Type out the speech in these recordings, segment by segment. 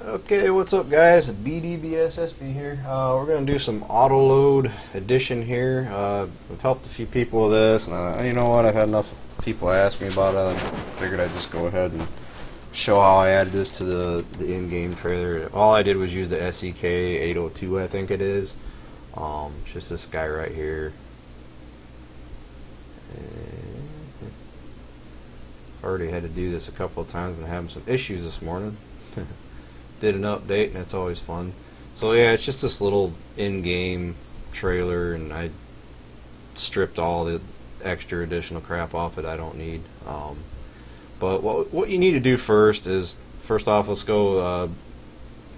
Okay, what's up guys? BDBSSB here. We're going to do some Autoload addition here. I've helped a few people with this, and you know what, I've had enough people ask me about it. I figured I'd just go ahead and show how I added this to the in-game trailer. All I did was use the SEK802, I think it is. It's just this guy right here. Already had to do this a couple of times and having some issues this morning. Did an update, and it's always fun. So yeah, it's just this little in-game trailer, and I stripped all the extra additional crap off it I don't need. But what you need to do first off, let's go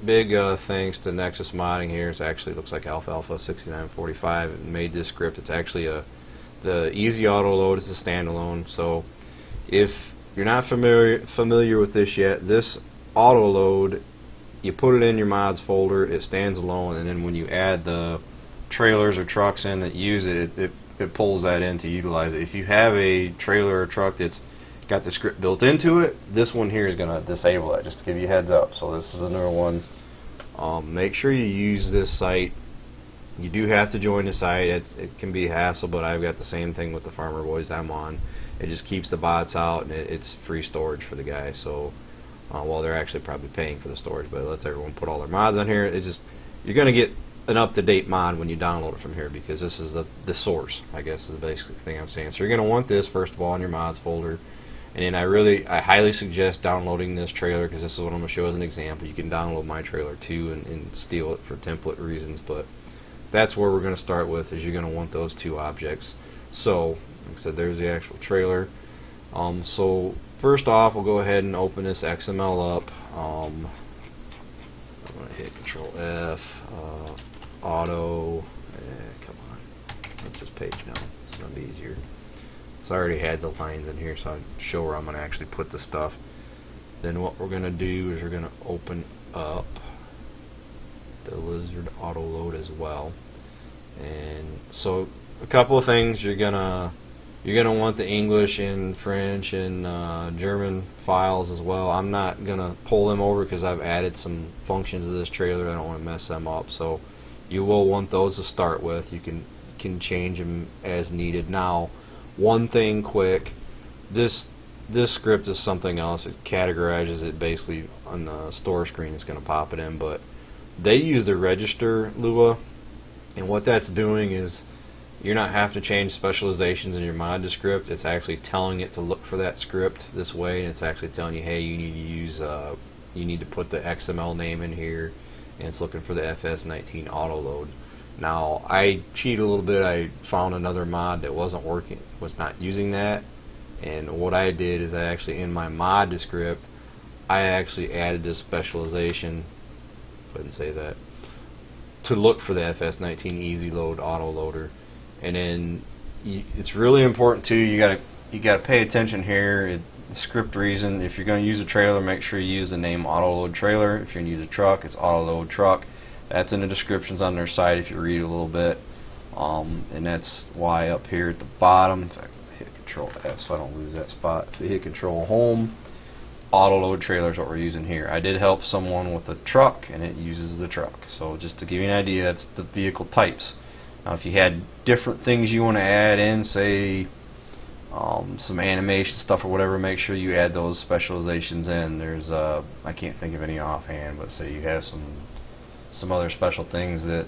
big thanks to Nexus modding here. It actually looks like FS19 made this script. It's actually the easy auto load is a standalone. So if you're not familiar with this yet, this auto load, you put it in your mods folder, it stands alone, and then when you add the trailers or trucks in that use it, it pulls that in to utilize it. If you have a trailer or truck that's got the script built into it, this one here is going to disable that, just to give you a heads up. So this is another one. Make sure you use this site. You do have to join the site. It can be a hassle, but I've got the same thing with the Farmer Boys I'm on. It just keeps the bots out, and it's free storage for the guys. So well, they're actually probably paying for the storage, but it lets everyone put all their mods on here. You're going to get an up-to-date mod when you download it from here, because this is the source, I guess, is the basic thing I'm saying. So you're going to want this first of all in your mods folder, and then I highly suggest downloading this trailer, because this is what I'm going to show as an example. You can download my trailer too and steal it for template reasons, but that's where we're going to start with. Is you're going to want those two objects. So like I said, there's the actual trailer. So first off, we'll go ahead and open this XML up. I'm going to hit Control F, Auto, come on, let's just page down, it's going to be easier. So I already had the lines in here, so I'll show where I'm going to actually put the stuff. Then what we're going to do is we're going to open up the Lizard Autoload as well. And so a couple of things, you're gonna want the English and French and German files as well. I'm not gonna pull them over because I've added some functions to this trailer. I don't want to mess them up. So you will want those to start with. You can change them as needed. Now, one thing quick, this script is something else. It categorizes it basically on the store screen. It's gonna pop it in, but they use the register Lua, and what that's doing is you're not having to change specializations in your mod to script. It's actually telling it to look for that script this way, and it's actually telling you, hey, you need to use you need to put the XML name in here, and it's looking for the FS19 Autoload. Now I cheated a little bit. I found another mod that wasn't working, was not using that, and what I did is I actually, in my mod to script, I actually added this specialization, couldn't say that, to look for the FS19 Easy Load Autoloader. And then it's really important too, you gotta pay attention here. The script reason, if you're going to use a trailer, make sure you use the name Autoload Trailer. If you're going to use a truck, it's Autoload Truck. That's in the descriptions on their site if you read a little bit. And that's why up here at the bottom, in fact, hit Control F so I don't lose that spot. If you hit Control Home, Autoload Trailer is what we're using here. I did help someone with a truck, and it uses the truck. So just to give you an idea, that's the vehicle types. Now if you had different things you want to add in, say some animation stuff or whatever, make sure you add those specializations in. There's I can't think of any offhand, but say you have some other special things that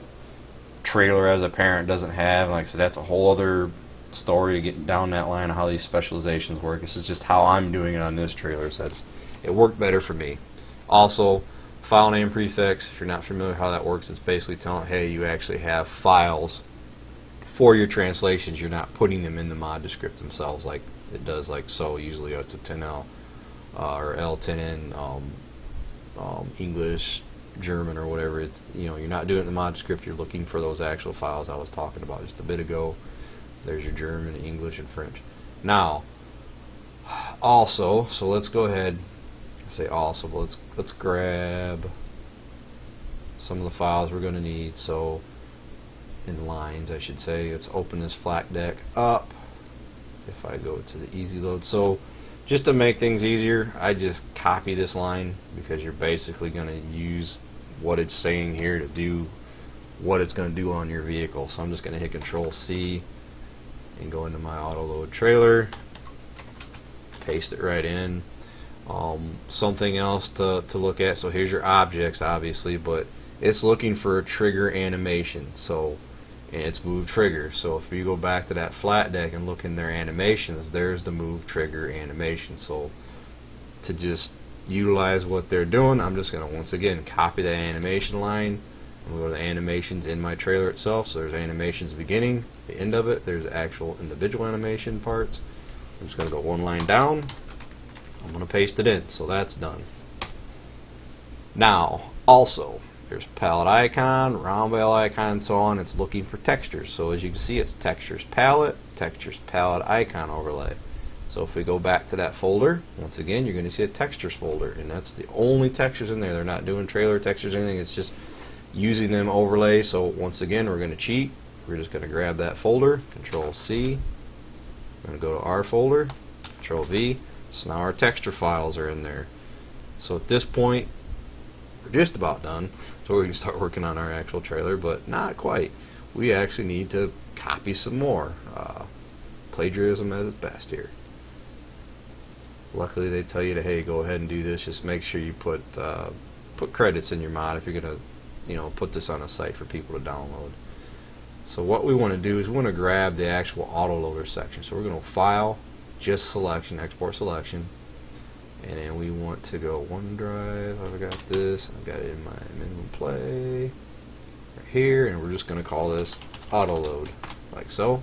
trailer as a parent doesn't have. Like I said, that's a whole other story to get down that line of how these specializations work. This is just how I'm doing it on this trailer, so it worked better for me. Also, file name prefix, if you're not familiar with how that works, it's basically telling, hey, you actually have files for your translations. You're not putting them in the mod to script themselves like it does, like so. Usually it's a 10L or L10N English, German, or whatever. It's, you're not doing it in the mod script. You're looking for those actual files I was talking about just a bit ago. There's your German, English, and French. Now, also, so let's go ahead. Say also, but let's grab some of the files we're going to need. So in lines, I should say, let's open this flat deck up. If I go to the easy load, so Just to make things easier, I just copy this line because you're basically going to use what it's saying here to do what it's going to do on your vehicle. So I'm just going to hit Control C and go into my Autoload trailer, paste it right in. Something else to look at, so here's your objects obviously, but it's looking for a trigger animation, so, and it's move trigger. So if you go back to that flat deck and look in their animations, there's the move trigger animation. So to just utilize what they're doing, I'm just going to once again copy that animation line and go to the animations in my trailer itself. So there's animations beginning, the end of it, there's actual individual animation parts. I'm just going to go one line down, I'm going to paste it in, so that's done. Now also there's pallet icon, round bale icon, and so on. It's looking for textures, so as you can see it's textures palette, textures palette icon overlay. So if we go back to that folder, once again you're going to see a textures folder, and that's the only textures in there. They're not doing trailer textures or anything, it's just using them overlay. So once again we're going to cheat, we're just going to grab that folder, Control C, we're going to go to our folder, Control V. So now our texture files are in there. So at this point we're just about done, so we can start working on our actual trailer, but not quite. We actually need to copy some more. Plagiarism at its best here. Luckily they tell you to, hey, go ahead and do this, just make sure you put credits in your mod if you're gonna, you know, put this on a site for people to download. So what we want to do is we want to grab the actual autoloader section. So we're going to file, just selection, export selection, and then we want to go OneDrive. I've got this, I've got it in my minimum play right here, and we're just going to call this Autoload, like so.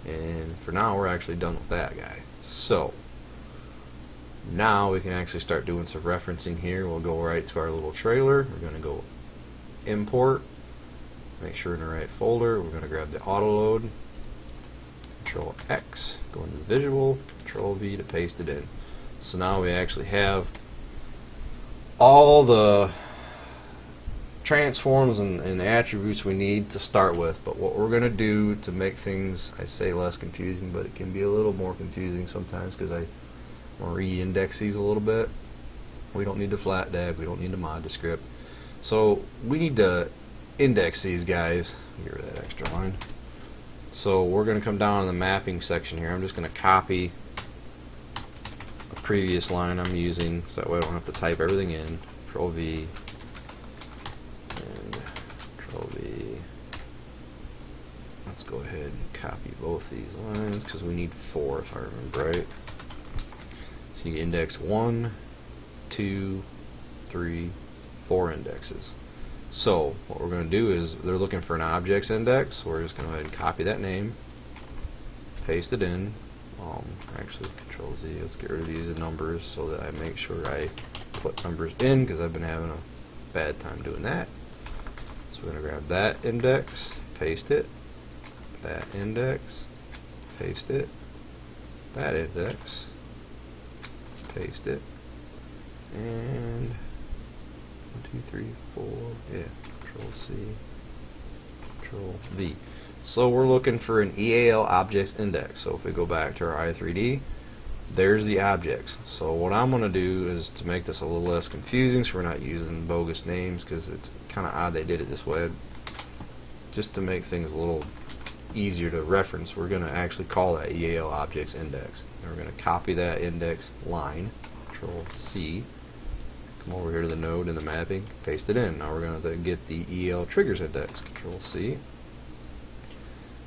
And for now we're actually done with that guy. So now we can actually start doing some referencing here. We'll go right to our little trailer. We're going to go import, make sure in the right folder. We're going to grab the Autoload, Control X, go into the visual, Control V to paste it in. So now we actually have all the transforms and attributes we need to start with. But what we're going to do to make things, I say less confusing, but it can be a little more confusing sometimes because I want to re-index these a little bit. We don't need the flat deck, we don't need the mod to script. So we need to index these guys. Get rid of that extra line. So we're going to come down in the mapping section here. I'm just going to copy a previous line I'm using so that way I don't have to type everything in. Control V and Control V. Let's go ahead and copy both these lines because we need 4 if I remember right. So you index 1, 2, 3, 4 indexes. So what we're going to do is they're looking for an objects index, so we're just going to go ahead and copy that name, paste it in. Actually Control Z, let's get rid of these numbers so that I make sure I put numbers in because I've been having a bad time doing that. So we're going to grab that index, paste it, that index, paste it, that index, paste it, and 1, 2, 3, 4, yeah, Control C, Control V. So we're looking for an EAL objects index. So if we go back to our i3D, there's the objects. So what I'm going to do is to make this a little less confusing so we're not using bogus names because it's kind of odd they did it this way. Just to make things a little easier to reference, we're going to actually call that EAL objects index. And we're going to copy that index line, Control C, come over here to the node in the mapping, paste it in. Now we're going to get the EAL triggers index, Control C.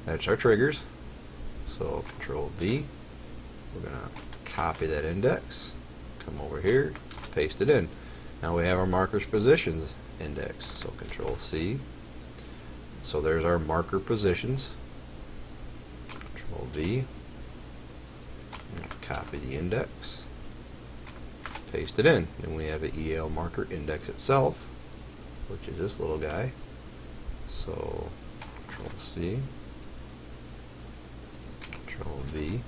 That's our triggers. So Control V. We're going to copy that index, come over here, paste it in. Now we have our markers positions index. So Control C. So there's our marker positions. Control V. Copy the index, paste it in. Then we have an EL marker index itself, which is this little guy. So Control C, Control V,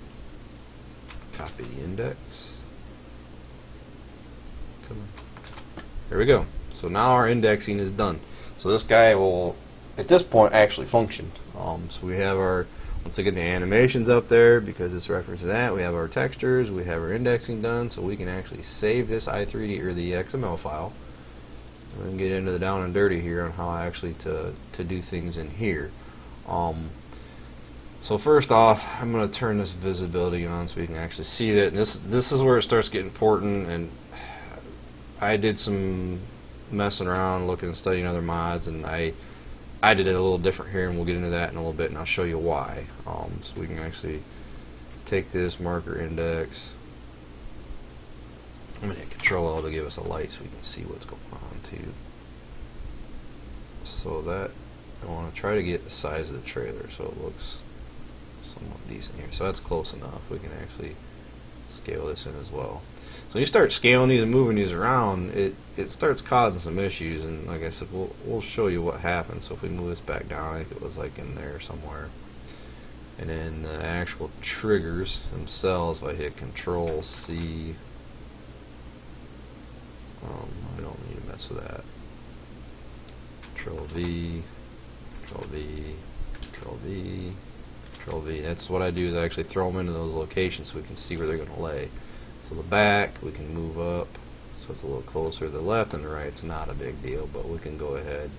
copy the index. Come on. There we go. So now our indexing is done. So this guy will, at this point, actually function. So we have our Once again, the animation's up there because it's referencing that. We have our textures, we have our indexing done, so we can actually save this i3D or the XML file. We're going to get into the down and dirty here on how actually to do things in here. So first off, I'm going to turn this visibility on so we can actually see that. And this is where it starts getting important, and I did some messing around, looking and studying other mods, and I did it a little different here, and we'll get into that in a little bit, and I'll show you why. So we can actually take this marker index. I'm going to hit Control L to give us a light so we can see what's going on too. So that, I want to try to get the size of the trailer so it looks somewhat decent here. So that's close enough. We can actually scale this in as well. So you start scaling these and moving these around, it starts causing some issues, and like I said, we'll show you what happens. So if we move this back down, I think it was like in there somewhere. And then the actual triggers themselves, if I hit Control C, I don't need to mess with that. Control V, Control V, Control V, Control V. That's what I do, is I actually throw them into those locations so we can see where they're going to lay. So the back, we can move up so it's a little closer. The left and the right, it's not a big deal, but we can go ahead.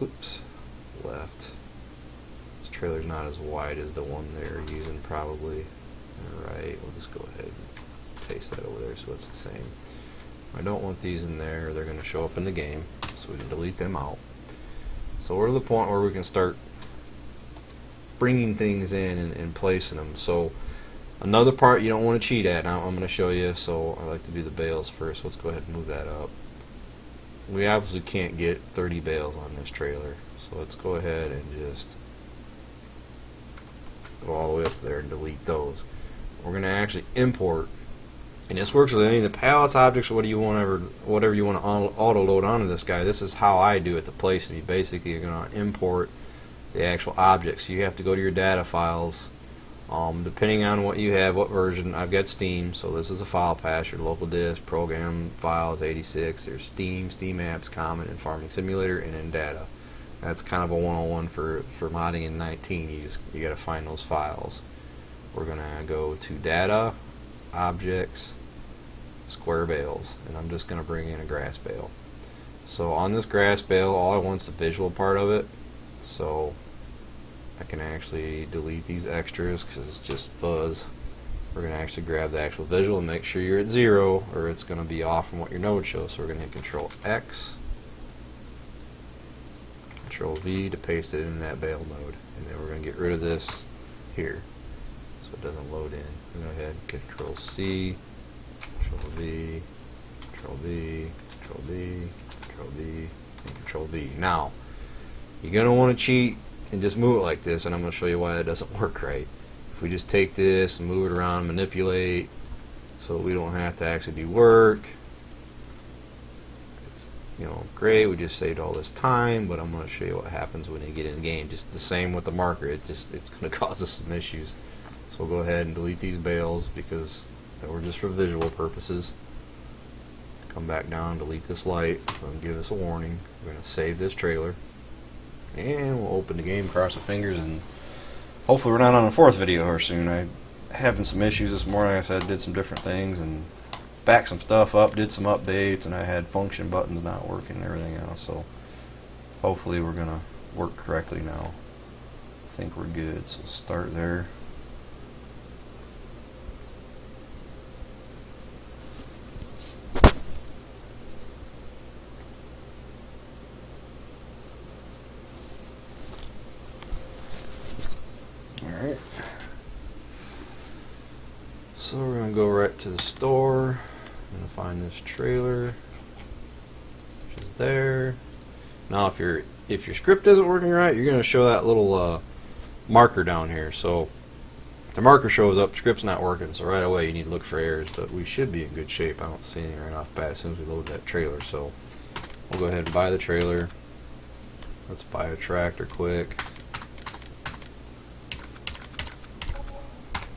Oops, left. This trailer's not as wide as the one they're using probably. And right, we'll just go ahead and paste that over there so it's the same. I don't want these in there, they're going to show up in the game, so we can delete them out. So we're to the point where we can start bringing things in and placing them. So another part you don't want to cheat at, now I'm going to show you, so I like to do the bales first. Let's go ahead and move that up. We obviously can't get 30 bales on this trailer, so let's go ahead and just go all the way up there and delete those. We're going to actually import, and this works with any of the pallets, objects, whatever you want to auto load onto this guy. This is how I do it to place it. You basically are going to import the actual objects. So you have to go to your data files. Depending on what you have, what version. I've got Steam, so this is a file path, your local disk, program files 86. There's Steam, Steam Apps, Common, and Farming Simulator, and then data. That's kind of a 101 for modding in 19. You got to find those files. We're gonna go to data, objects, square bales, and I'm just gonna bring in a grass bale. So on this grass bale, all I want is the visual part of it. So I can actually delete these extras because it's just fuzz. We're going to actually grab the actual visual and make sure you're at 0 or it's going to be off from what your node shows. So we're going to hit Control X, Control V to paste it in that bale node. And then we're going to get rid of this here so it doesn't load in. We're going to go ahead and Control C, Control V, Control V, Control V, Control V, and Control V. Now, you're going to want to cheat and just move it like this, and I'm going to show you why that doesn't work right. If we just take this and move it around, manipulate, so we don't have to actually do work, it's, great, we just saved all this time, but I'm going to show you what happens when you get in the game. Just the same with the marker, it's going to cause us some issues. So we'll go ahead and delete these bales because they were just for visual purposes. Come back down, delete this light, and give us a warning. We're going to save this trailer. And we'll open the game, cross the fingers, and hopefully we're not on the 4th video here soon. I'm having some issues this morning. Like I said, I did some different things and backed some stuff up, did some updates, and I had function buttons not working and everything else. So hopefully we're going to work correctly now. I think we're good. So start there. Alright, so we're going to go right to the store. I'm going to find this trailer, which is there. Now if your script isn't working right, you're going to show that little marker down here. So if the marker shows up, the script's not working, so right away you need to look for errors, but we should be in good shape. I don't see anything right off the bat as soon as we load that trailer. So we'll go ahead and buy the trailer. Let's buy a tractor quick.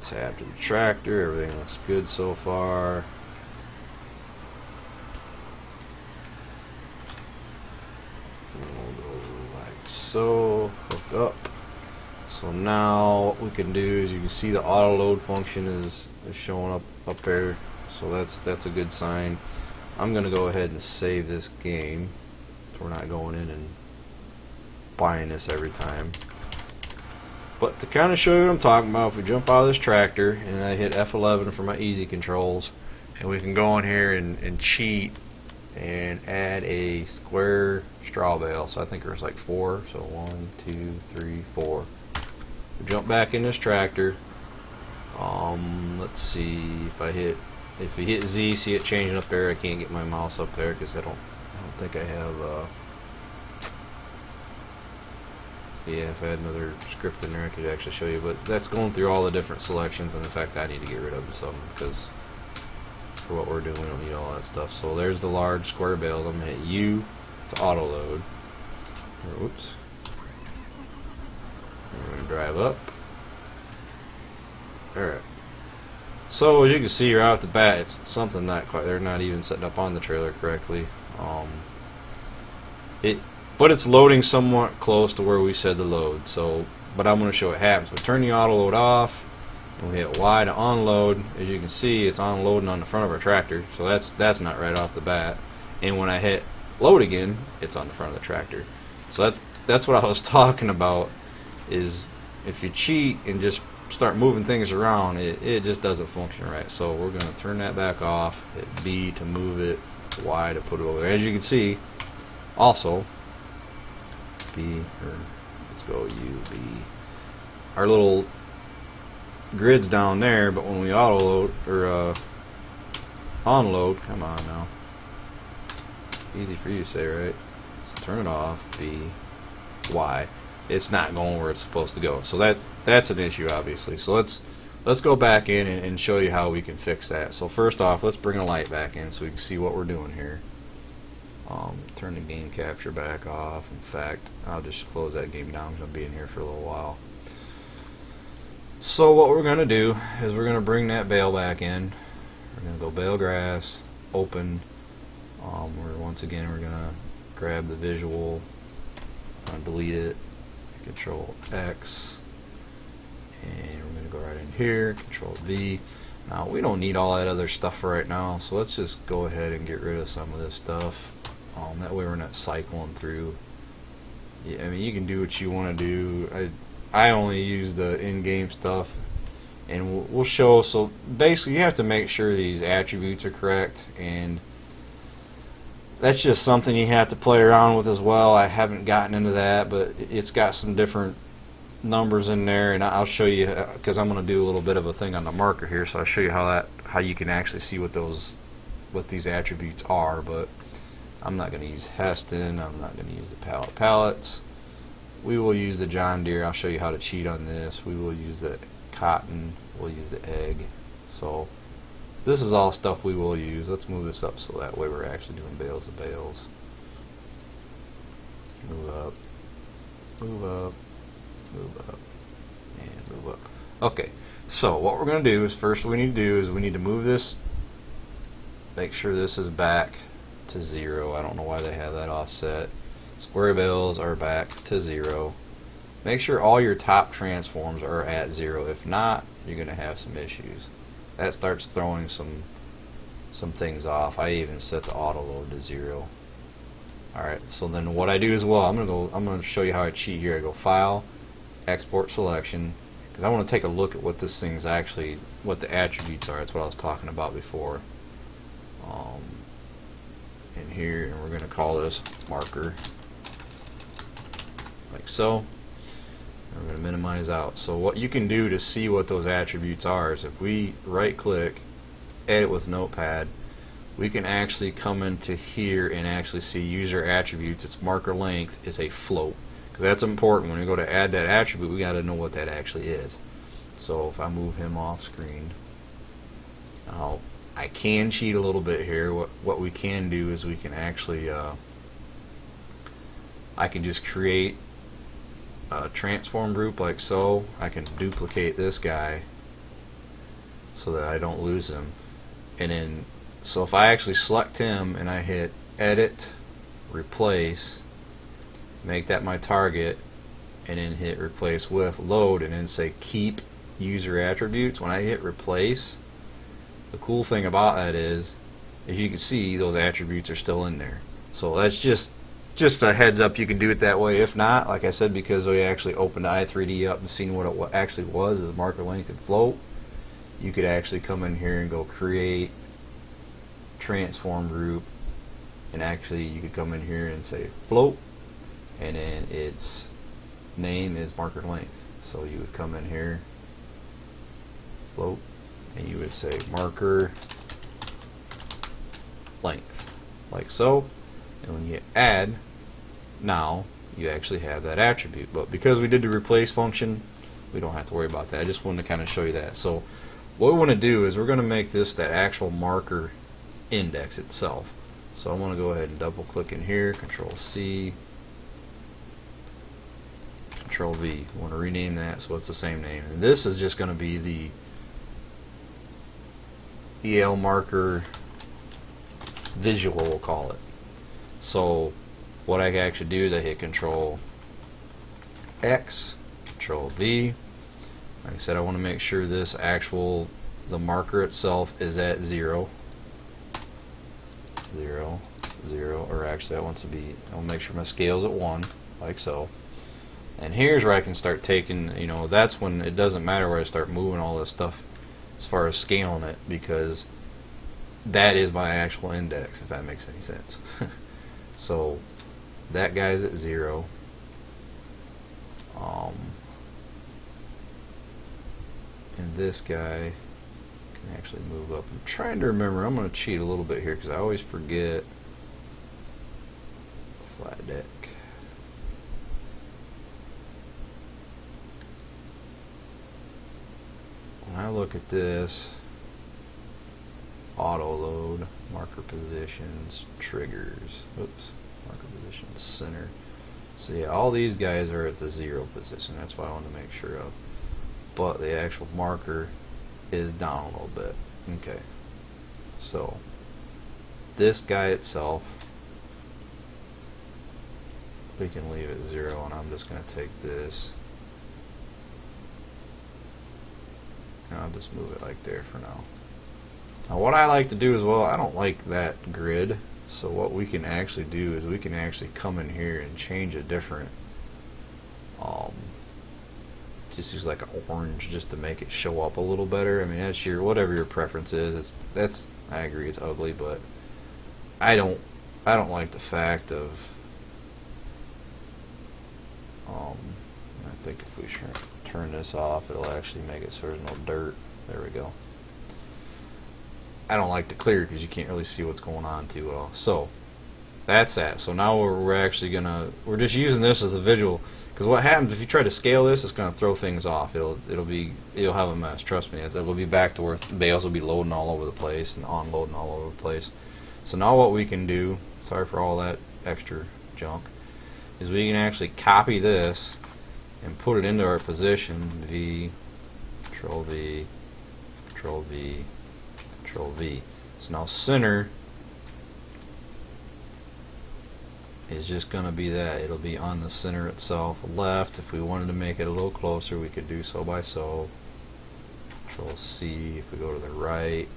Tab to the tractor, everything looks good so far. And we'll go like so, hook up. So So now what we can do is, you can see the auto load function is showing up there, so that's a good sign. I'm gonna go ahead and save this game so we're not going in and buying this every time. But to kind of show you what I'm talking about, if we jump out of this tractor and I hit F11 for my easy controls, and we can go in here and cheat and add a square straw bale. So I think there's like 4, so 1, 2, 3, 4. We jump back in this tractor. Let's see if we hit Z, see it changing up there. I can't get my mouse up there because I don't think I have yeah, if I had another script in there I could actually show you, but that's going through all the different selections, and in fact I need to get rid of some because for what we're doing we don't need all that stuff. So there's the large square bales. I'm going to hit U to auto load. Whoops. We're going to drive up. Alright. So as you can see right off the bat, it's something not quite, they're not even setting up on the trailer correctly. But it's loading somewhat close to where we said to load. So, but I'm going to show what happens. We turn the auto load off and we hit Y to unload. As you can see, it's unloading on the front of our tractor. So that's not right off the bat. And when I hit load again, it's on the front of the tractor. So that's what I was talking about, is if you cheat and just start moving things around, it just doesn't function right. So we're going to turn that back off, hit B to move it, Y to put it over there. As you can see, also B, or let's go U, B, our little grid's down there, but when we auto load or unload, come on now, easy for you to say, right? So turn it off, B, Y, it's not going where it's supposed to go. So that's an issue, obviously. So let's go back in and show you how we can fix that. So first off, let's bring a light back in so we can see what we're doing here. Turn the game capture back off. In fact, I'll just close that game down because I'll be in here for a little while. So what we're going to do is we're going to bring that bale back in. We're going to go bale grass, open. Once again we're going to grab the visual, delete it, Control X, and we're going to go right in here, Control V. Now we don't need all that other stuff right now, so let's just go ahead and get rid of some of this stuff. That way we're not cycling through. Yeah, I mean, you can do what you want to do. I only use the in-game stuff, and we'll show. So basically you have to make sure these attributes are correct, and that's just something you have to play around with as well. I haven't gotten into that, but it's got some different numbers in there, and I'll show you, because I'm going to do a little bit of a thing on the marker here, so I'll show you how you can actually see what these attributes are. But I'm not going to use Heston, I'm not going to use the Pallets. We will use the John Deere. I'll show you how to cheat on this. We will use the cotton, we'll use the egg. So this is all stuff we will use. Let's move this up so that way we're actually doing bales of bales. Move up, move up, move up, and move up. Okay, so what we're going to do is, first what we need to do is we need to move this, make sure this is back to 0. I don't know why they have that offset. Square bales are back to 0. Make sure all your top transforms are at 0. If not, you're going to have some issues. That starts throwing some things off. I even set the auto load to 0. Alright, so then what I do as well, I'm going to show you how I cheat here. I go File, Export Selection, because I want to take a look at what this thing's actually, what the attributes are. That's what I was talking about before. In here, and we're going to call this marker, like so. And we're going to minimize out. So what you can do to see what those attributes are is, if we right click, edit with notepad, we can actually come into here and actually see user attributes. Its marker length is a float, because that's important. When we go to add that attribute, we got to know what that actually is. So if I move him off screen, I can cheat a little bit here. What we can do is we can actually I can just create a transform group like so. I can duplicate this guy so that I don't lose him, and then so if I actually select him and I hit edit, replace, make that my target, and then hit replace with load, and then say keep user attributes. When I hit replace, the cool thing about that is, as you can see, those attributes are still in there. So that's just a heads up. You can do it that way. If not, like I said, because we actually opened i3D up and seen what it actually was as marker length and float, you could actually come in here and go create transform group, and actually you could come in here and say float, and then its name is marker length. So you would come in here, float, and you would say marker length, like so. And when you add, now you actually have that attribute. But because we did the replace function, we don't have to worry about that. I just wanted to kind of show you that. So what we want to do is we're going to make this that actual marker index itself. So I want to go ahead and double click in here, Control C, Control V. I want to rename that so it's the same name. And this is just going to be the EL marker visual, we'll call it. So what I can actually do is I hit Control X, Control V. Like I said, I want to make sure this the marker itself is at 0, 0, 0, or actually I want to make sure my scale's at 1, like so. And here's where I can start taking, that's when it doesn't matter where I start moving all this stuff as far as scaling it, because that is my actual index, if that makes any sense. So that guy's at 0. And this guy can actually move up. I'm trying to remember. I'm going to cheat a little bit here because I always forget flat deck. When I look at this, auto load, marker positions, triggers, oops, marker positions, center. So yeah, all these guys are at the 0 position. That's what I want to make sure of. But the actual marker is down a little bit. Okay. So this guy itself, we can leave it 0, and I'm just going to take this. And I'll just move it like there for now. Now what I like to do as well, I don't like that grid, so what we can actually do is we can actually come in here and change a different, just use like an orange just to make it show up a little better. I mean, that's whatever your preference is. I agree it's ugly, but I don't like the fact of, I think if we turn this off, it'll actually make it so there's no dirt. There we go. I don't like the clear because you can't really see what's going on too well. So that's that. So now we're just using this as a visual, because what happens if you try to scale this, it's going to throw things off. You'll have a mess. Trust me. It will be back to where the bales will be loading all over the place and unloading all over the place. So now what we can do, sorry for all that extra junk, is we can actually copy this and put it into our position. V, Control V, Control V, Control V. So now center is just going to be that. It'll be on the center itself. Left, if we wanted to make it a little closer, we could do so by so. Control C. If we go to the right,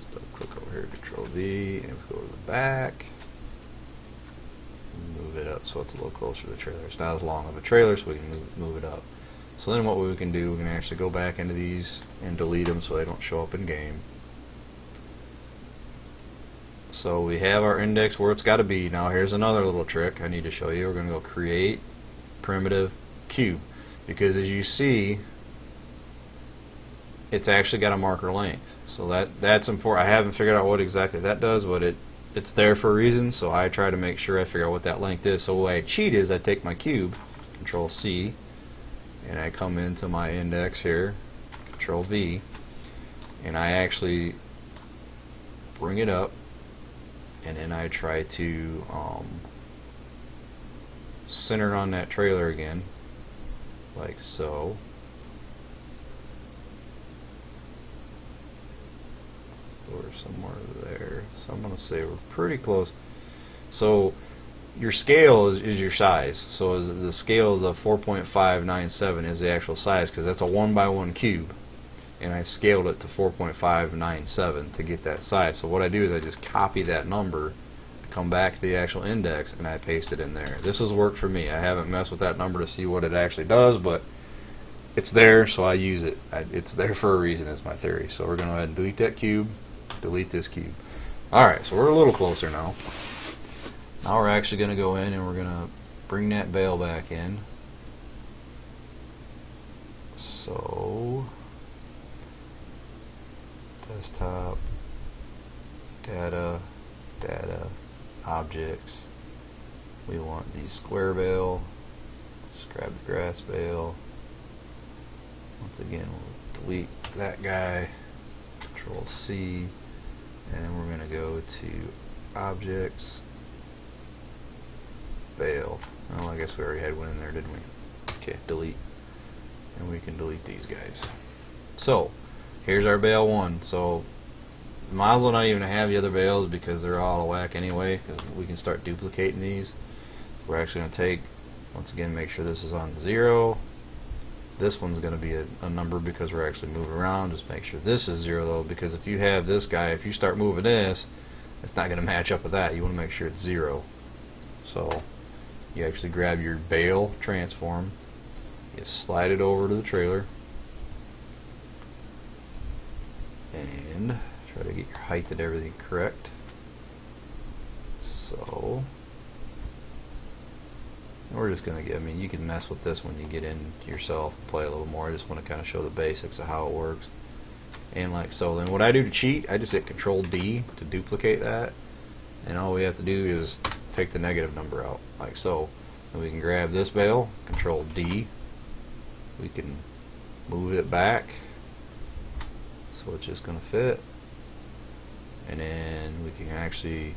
still click over here, Control V, and if we go to the back, move it up so it's a little closer to the trailer. It's not as long of a trailer, so we can move it up. So then what we can do, we can actually go back into these and delete them so they don't show up in game. So we have our index where it's got to be. Now here's another little trick I need to show you. We're going to go create primitive cube, because as you see, it's actually got a marker length. So that's important. I haven't figured out what exactly that does, but it's there for a reason. So I try to make sure I figure out what that length is. So the way I cheat is I take my cube, Control C, and I come into my index here, Control V, and I actually bring it up, and then I try to center on that trailer again, like so. Or somewhere there. So I'm going to say we're pretty close. So your scale is your size. So the scale of the 4.597 is the actual size, because that's a 1x1 cube, and I scaled it to 4.597 to get that size. So what I do is I just copy that number, come back to the actual index, and I paste it in there. This has worked for me. I haven't messed with that number to see what it actually does, but it's there, so I use it. It's there for a reason, is my theory. So we're going to go ahead and delete that cube, delete this cube. Alright, so we're a little closer now. Now we're actually going to go in and we're going to bring that bale back in. So, desktop, data, objects. We want the square bale. Let's grab the grass bale. Once again, we'll delete that guy. Control C, and we're going to go to objects, bale. Oh, I guess we already had one in there, didn't we? Okay, delete, and we can delete these guys. So here's our bale 1. So might as well not even have the other bales, because they're all out of whack anyway, because we can start duplicating these. So we're actually going to take, once again, make sure this is on 0. This one's going to be a number because we're actually moving around. Just make sure this is 0 though, because if you have this guy, if you start moving this, it's not going to match up with that. You want to make sure it's 0. So you actually grab your bale transform, you slide it over to the trailer, and try to get your height and everything correct. So we're just going to get, I mean, you can mess with this when you get in yourself and play a little more. I just want to kind of show the basics of how it works. And like so, then what I do to cheat, I just hit Control D to duplicate that. And all we have to do is take the negative number out, like so. And we can grab this bale, Control D. We can move it back so it's just going to fit. And then we can actually,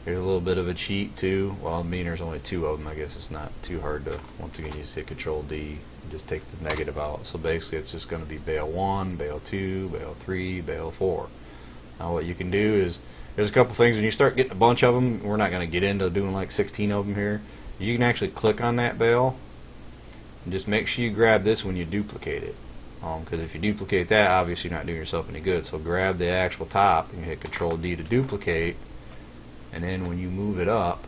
here's a little bit of a cheat too. Well, I mean, there's only 2 of them. I guess it's not too hard to, once again, you just hit Control D and just take the negative out. So basically it's just going to be bale 1, bale 2, bale 3, bale 4. Now what you can do is, there's a couple things when you start getting a bunch of them. We're not going to get into doing like 16 of them here. You can actually click on that bale and just make sure you grab this when you duplicate it. Because if you duplicate that, obviously you're not doing yourself any good. So grab the actual top and hit Control D to duplicate. And then when you move it up,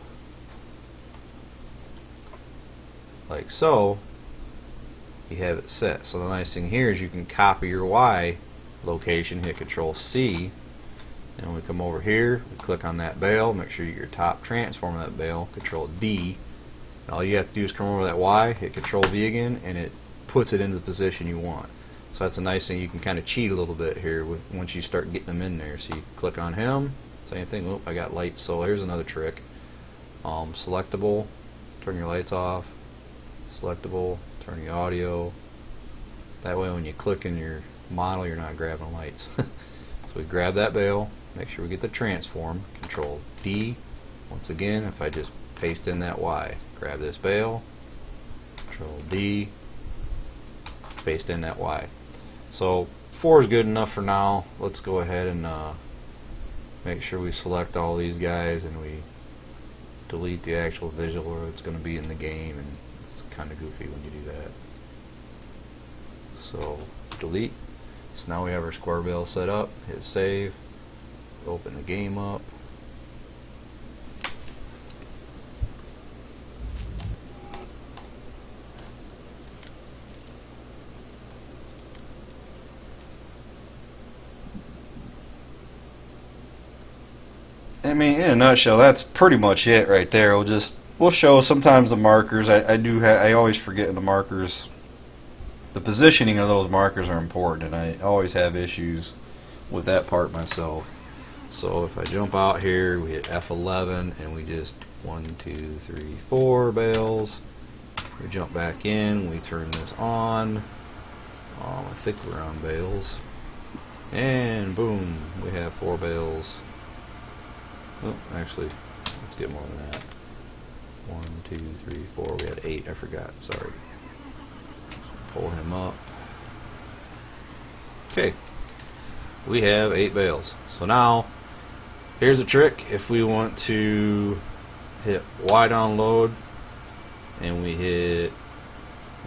like so, you have it set. So the nice thing here is you can copy your Y location, hit Control C, and when we come over here, we click on that bale, make sure you get your top transform that bale, Control D, and all you have to do is come over that Y, hit Control V again, and it puts it into the position you want. So that's a nice thing. You can kind of cheat a little bit here once you start getting them in there. So you click on him, same thing. Oh, I got lights. So here's another trick. Selectable, turn your lights off. Selectable, turn your audio. That way when you click in your model, you're not grabbing lights. So we grab that bale, make sure we get the transform, Control D. Once again, if I just paste in that Y, grab this bale, Control D, paste in that Y. So 4 is good enough for now. Let's go ahead and make sure we select all these guys and we delete the actual visual where it's going to be in the game, and it's kind of goofy when you do that. So delete. So now we have our square bale set up. Hit save. Open the game up. I mean, in a nutshell, that's pretty much it right there. We'll show sometimes the markers. I always forget the markers. The positioning of those markers are important, and I always have issues with that part myself. So if I jump out here, we hit F11, and we just 1, 2, 3, 4 bales. We jump back in, we turn this on. I think we're on bales, and boom, we have 4 bales. Oh, actually, let's get more than that. 1, 2, 3, 4. We had 8. I forgot. Sorry. Pull him up. Okay. We have 8 bales. So now, here's a trick. If we want to hit Y download, and we hit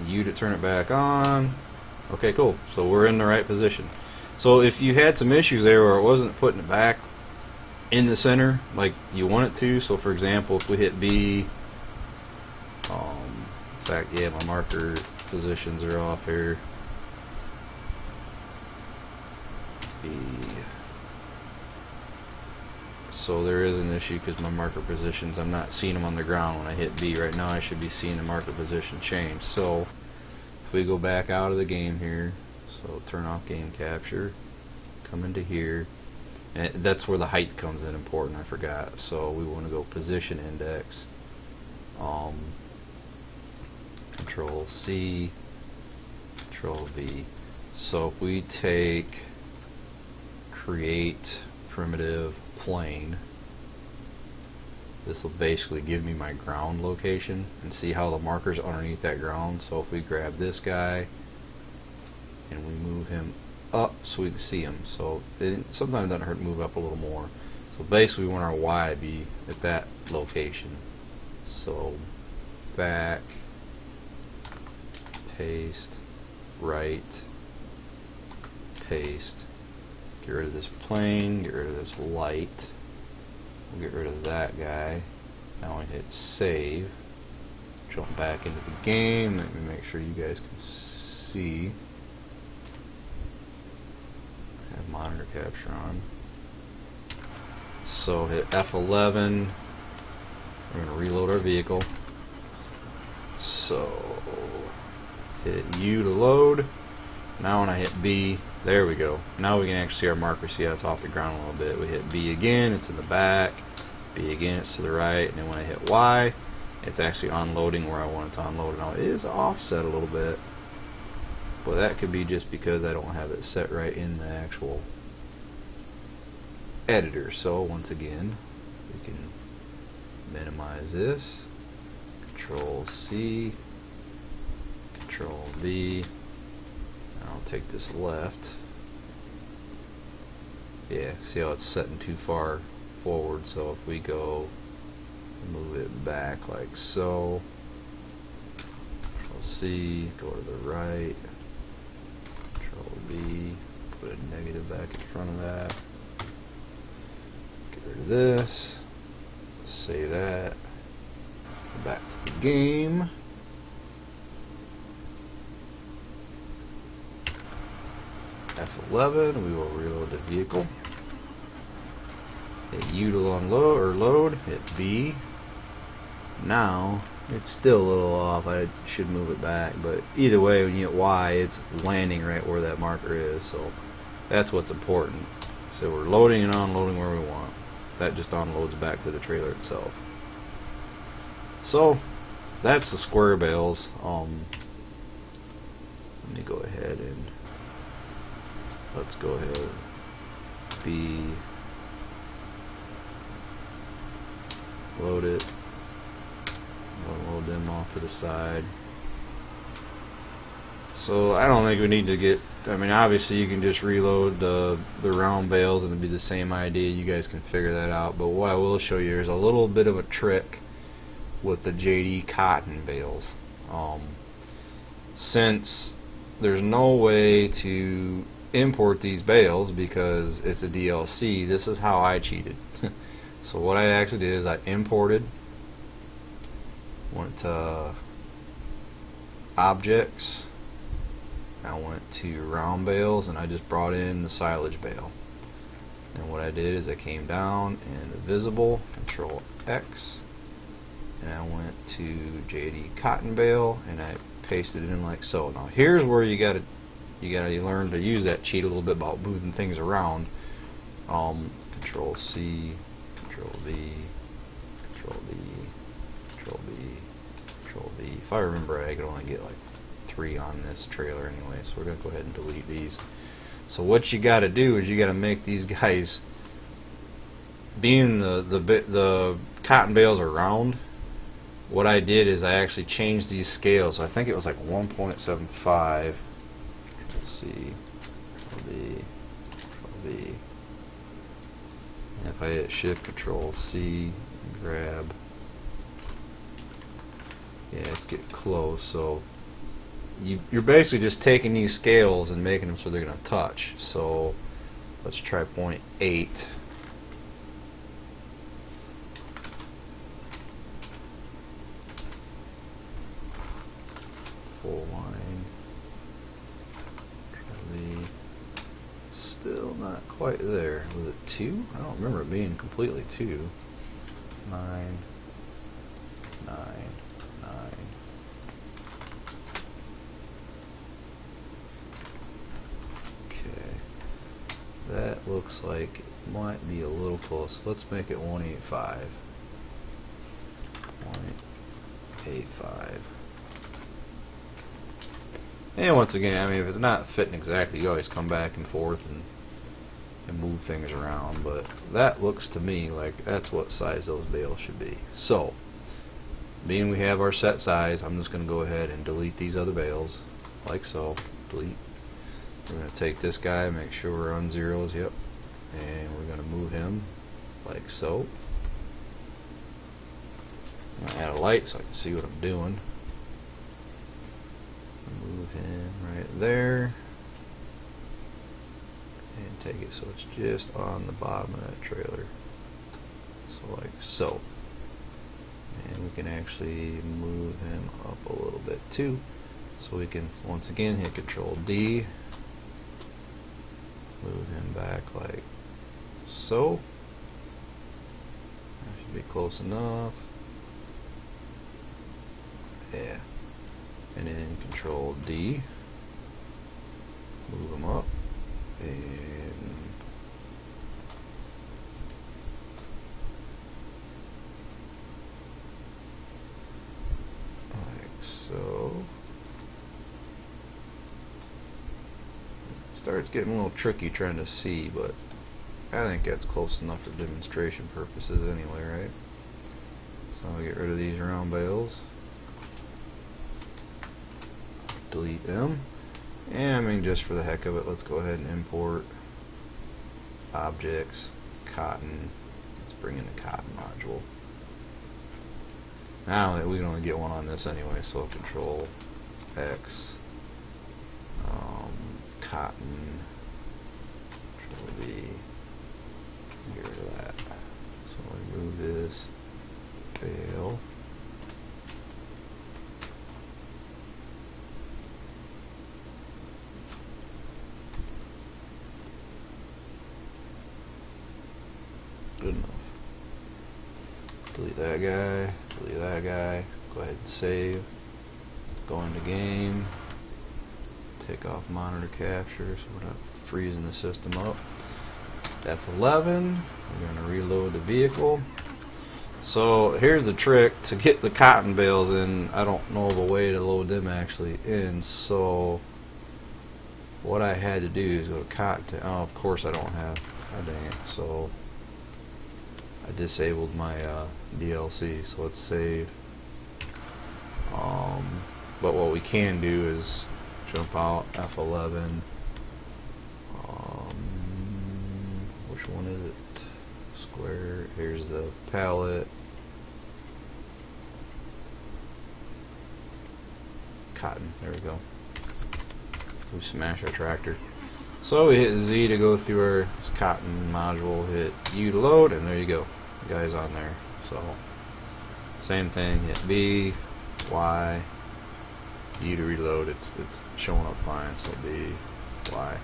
U to turn it back on. Okay, cool. So we're in the right position. So if you had some issues there where it wasn't putting it back in the center like you want it to, so for example, if we hit B, in fact, yeah, my marker positions are off here. B. So there is an issue because my marker positions, I'm not seeing them on the ground when I hit B. Right now I should be seeing the marker position change. So if we go back out of the game here, so turn off game capture, come into here, and that's where the height comes in important, I forgot. So we want to go position index, Control C, Control V. So if we take create primitive plane, this will basically give me my ground location, and see how the marker's underneath that ground. So if we grab this guy and we move him up so we can see him, so sometimes it doesn't hurt to move up a little more. So basically we want our Y to be at that location. So back, paste, right, paste, get rid of this plane, get rid of this light, we'll get rid of that guy. Now I hit save, jump back into the game, let me make sure you guys can see. Have monitor capture on. So hit F11, we're going to reload our vehicle. So hit U to load. Now when I hit B, there we go. Now we can actually see our marker. See how it's off the ground a little bit. We hit B again, it's in the back. B again, it's to the right. And then when I hit Y, it's actually unloading where I want it to unload. Now it is offset a little bit, but that could be just because I don't have it set right in the actual editor. So once again, we can minimize this. Control C, Control V. I'll take this left. Yeah, see how it's setting too far forward. So if we go move it back like so, Control C, go to the right, Control V, put a negative back in front of that, get rid of this, save that, go back to the game. F11, we will reload the vehicle. Hit U to unload or load, hit B. Now it's still a little off. I should move it back, but either way, when you hit Y, it's landing right where that marker is. So that's what's important. So we're loading and unloading where we want. That just unloads back to the trailer itself. So that's the square bales. Let me go ahead and let's go ahead. B, load it. Load them off to the side. So I don't think we need to get, I mean obviously you can just reload the round bales and it'll be the same idea. You guys can figure that out. But what I will show you is a little bit of a trick with the JD cotton bales. Since there's no way to import these bales because it's a DLC, this is how I cheated. So what I actually did is I imported, went to objects, I went to round bales, and I just brought in the silage bale. And what I did is I came down and the visible, Control X, and I went to JD cotton bale and I pasted it in like so. Now here's where you gotta learn to use that cheat a little bit about moving things around. Control C, Control V, Control V, Control V, Control V. If I remember right, I could only get like 3 on this trailer anyway, so we're gonna go ahead and delete these. So what you gotta do is you gotta make these guys, being the cotton bales are round, what I did is I actually changed these scales. So I think it was like 1.75. C, Control V, Control V. And if I hit Shift Control C, grab Yeah, it's getting close. So you're basically just taking these scales and making them so they're going to touch. So let's try 0.8. Full line. Still not quite there. Was it 2? I don't remember it being completely 2. 9, 9, 9. Okay. That looks like it might be a little close. Let's make it 185. 185. And once again, I mean, if it's not fitting exactly, you always come back and forth and move things around. But that looks to me like that's what size those bales should be. So, being we have our set size, I'm just going to go ahead and delete these other bales, like so. Delete. We're going to take this guy, make sure we're on zeros, yep. And we're going to move him, like so. I'm going to add a light so I can see what I'm doing. Move him right there and take it so it's just on the bottom of that trailer, so like so. And we can actually move him up a little bit too, so we can once again hit Control D, move him back like so. That should be close enough. Yeah. And then Control D, move them up, and like so. It starts getting a little tricky trying to see, but I think that's close enough for demonstration purposes anyway, right? So I'll get rid of these round bales. Delete them, and I mean, just for the heck of it, let's go ahead and import objects, cotton. Let's bring in the cotton module. Now we can only get one on this anyway, so Control X, cotton, Control V, get rid of that. So remove this bale. Good enough. Delete that guy, delete that guy, go ahead and save, go into game, take off monitor capture so we're not freezing the system up. F11, we're going to reload the vehicle. So here's the trick to get the cotton bales in. I don't know of a way to load them actually in, so what I had to do is go to cotton, oh of course I don't have, oh dang it, so I disabled my DLC, so let's save. But what we can do is jump out F11. Which one is it? Square. Here's the pallet. Cotton. There we go. We smash our tractor. So we hit Z to go through our cotton module, hit U to load, and there you go. The guy's on there. So same thing, hit B, Y, U to reload. It's showing up fine, so B, Y.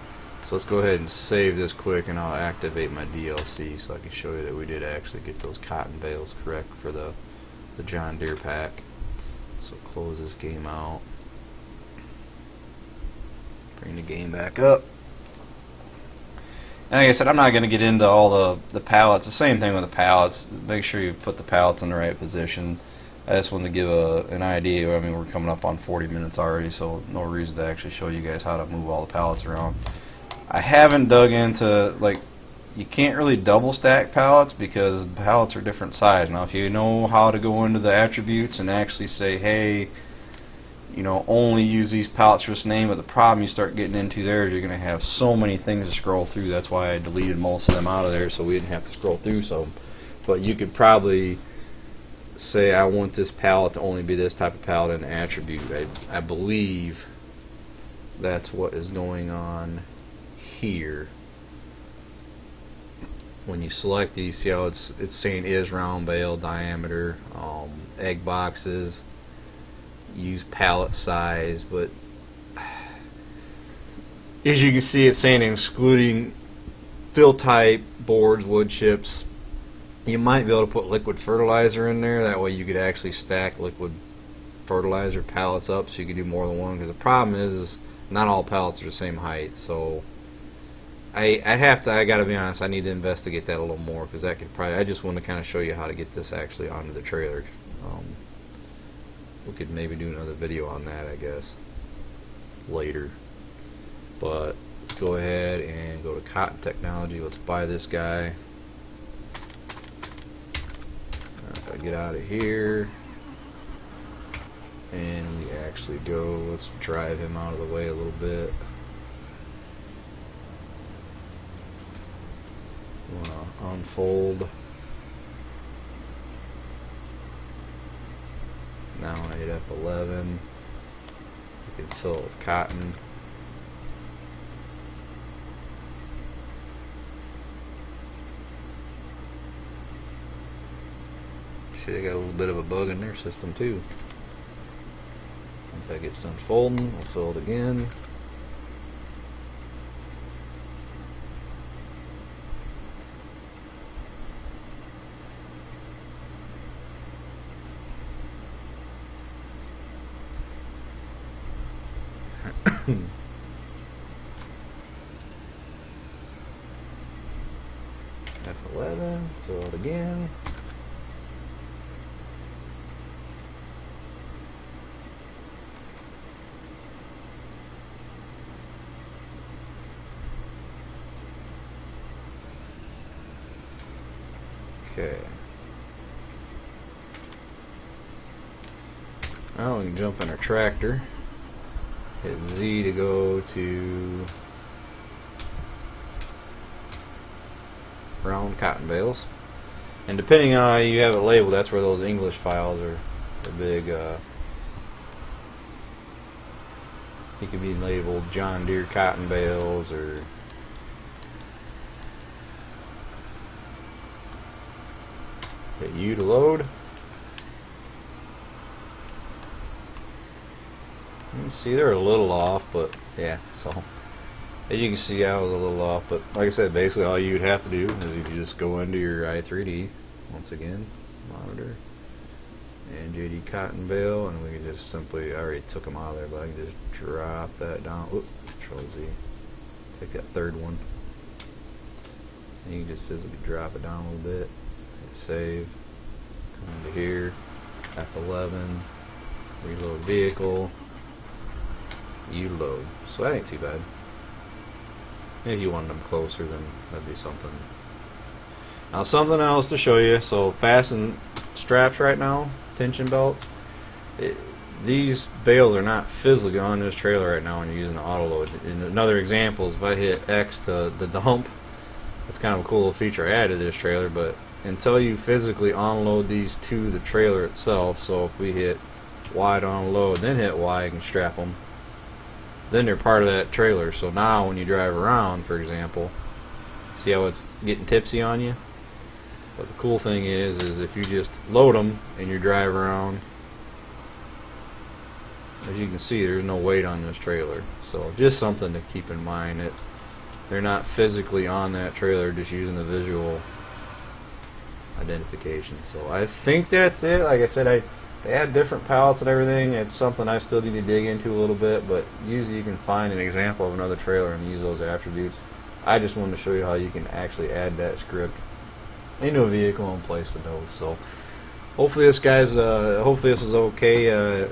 So let's go ahead and save this quick, and I'll activate my DLC so I can show you that we did actually get those cotton bales correct for the John Deere pack. So close this game out. Bring the game back up. And like I said, I'm not going to get into all the pallets. The same thing with the pallets. Make sure you put the pallets in the right position. I just wanted to give an idea. I mean, we're coming up on 40 minutes already, so no reason to actually show you guys how to move all the pallets around. I haven't dug into, like, you can't really double stack pallets because the pallets are different size. Now, if you know how to go into the attributes and actually say, hey, you know, only use these pallets for this name, but the problem you start getting into there is you're going to have so many things to scroll through. That's why I deleted most of them out of there so we didn't have to scroll through some. But you could probably say I want this pallet to only be this type of pallet and attribute. I believe that's what is going on here. When you select these, see how it's saying is round bale diameter, egg boxes, use pallet size, but as you can see, it's saying excluding fill type, boards, wood chips. You might be able to put liquid fertilizer in there. That way you could actually stack liquid fertilizer pallets up, so you could do more than one. Because the problem is not all pallets are the same height. So I gotta be honest, I need to investigate that a little more, because that could probably. I just want to kind of show you how to get this actually onto the trailer. We could maybe do another video on that, I guess, later. But let's go ahead and go to Cotton Technology. Let's buy this guy. If I get out of here and we actually go, let's drive him out of the way a little bit. I'm gonna unfold. Now when I hit F11, you can fill it with cotton. See, they got a little bit of a bug in their system too. Once that gets done folding, we'll fill it again. F11, fill it again. Okay. Now we can jump in our tractor. Hit Z to go to round cotton bales. And depending on how you have it labeled, that's where those English files are big. It could be labeled John Deere cotton bales, or hit U to load. You can see they're a little off, but yeah, so as you can see I was a little off, but like I said, basically all you'd have to do is you just go into your i3D, once again, monitor, and JD cotton bale, and we can just simply, I already took them out of there, but I can just drop that down, oops, Control Z, take that third one, and you can just physically drop it down a little bit, hit save, come into here, F11, reload vehicle, U load. So that ain't too bad. If you wanted them closer, then that'd be something. Now something else to show you. So fasten straps right now, tension belts. These bales are not physically on this trailer right now when you're using the auto load. And another example is if I hit X to the dump. That's kind of a cool little feature I added to this trailer, but until you physically unload these to the trailer itself, so if we hit Y to unload, then hit Y, you can strap them. Then they're part of that trailer. So now when you drive around, for example, see how it's getting tipsy on you? But the cool thing is if you just load them and you drive around, as you can see, there's no weight on this trailer. So just something to keep in mind, that they're not physically on that trailer, just using the visual identification. So I think that's it. Like I said, they add different pallets and everything. It's something I still need to dig into a little bit, but usually you can find an example of another trailer and use those attributes. I just wanted to show you how you can actually add that script into a vehicle and place the note. So hopefully this was okay,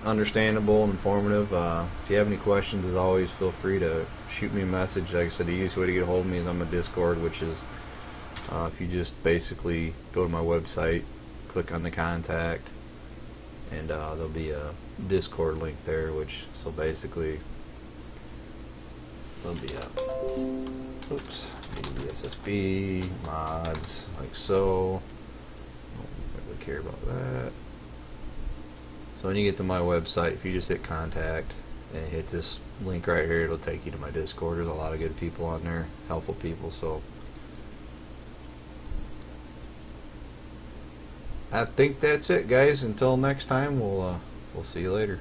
understandable and informative. If you have any questions, as always, feel free to shoot me a message. Like I said, the easiest way to get a hold of me is on my Discord, which is if you just basically go to my website, click on the contact, and there'll be a Discord link there, which, so basically there'll be a BDBSSB mods, like so. The care about that. So when you get to my website, if you just hit contact and hit this link right here, it'll take you to my Discord. There's a lot of good people on there, helpful people. So I think that's it, guys. Until next time, we'll see you later.